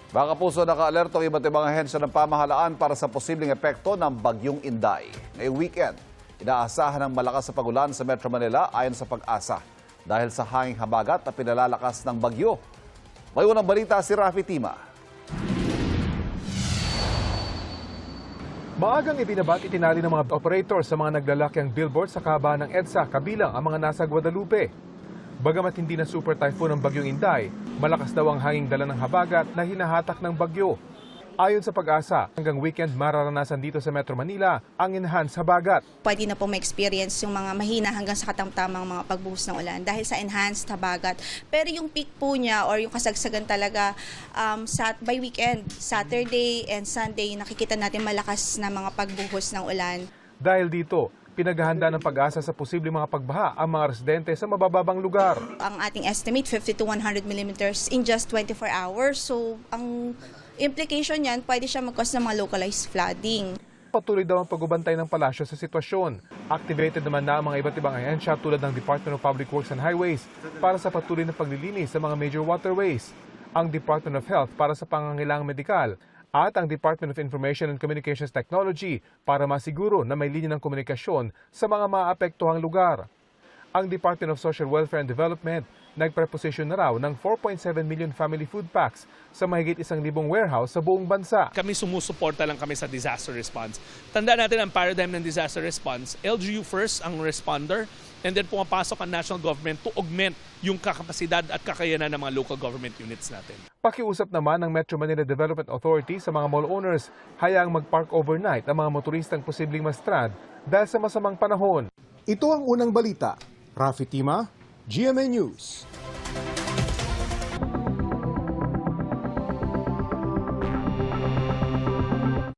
Mga kapuso, naka-alerto ang iba't ibang ahensya ng pamahalaan para sa posibleng epekto ng bagyong Inday. Ngayong weekend, inaasahan ng malakas sa pagulan sa Metro Manila ayon sa Pag-asa dahil sa hanging habagat na pinalalakas ng bagyo. May unang balita si Rafi Tima. Maagang ibinabat itinali ng mga operator sa mga naglalakyang billboard sa kahabaan ng EDSA kabilang ang mga nasa Guadalupe. Bagamat hindi na super typhoon ang bagyong Inday, malakas daw ang hanging dala ng habagat na hinahatak ng bagyo. Ayon sa Pag-asa, hanggang weekend mararanasan dito sa Metro Manila ang enhanced habagat. Pwede na po ma-experience yung mga mahina hanggang sa katamtamang mga pagbuhos ng ulan dahil sa enhanced habagat. Pero yung peak po niya or yung kasagsagan talaga by weekend, Saturday and Sunday, nakikita natin malakas na mga pagbuhos ng ulan. Dahil dito, pinaghahanda ng Pag-asa sa posibleng mga pagbaha ang mga residente sa mabababang lugar. Ang ating estimate, 50 to 100 millimeters in just 24 hours. So, ang implication niyan, pwede siya mag-cause ng mga localized flooding. Patuloy daw ang pagbabantay ng palasyo sa sitwasyon. Activated naman na ang mga iba't ibang ahensya tulad ng Department of Public Works and Highways para sa patuloy na paglilinis sa mga major waterways, ang Department of Health para sa pangangailangang medikal, at ang Department of Information and Communications Technology para masiguro na may linya ng komunikasyon sa mga maapektuhang lugar. Ang Department of Social Welfare and Development nagpreposisyon na raw ng 4.7 million family food packs sa mahigit 1,000 warehouse sa buong bansa. Kami sumusuporta lang kami sa disaster response. Tandaan natin ang paradigm ng disaster response. LGU first ang responder, and then pumapasok ang national government to augment yung kakapasidad at kakayanan ng mga local government units natin. Pakiusap naman ng Metro Manila Development Authority sa mga mall owners, hayaang mag-park overnight ang mga motoristang posibleng mastrad dahil sa masamang panahon. Ito ang unang balita. Rafi Tima, GMA News.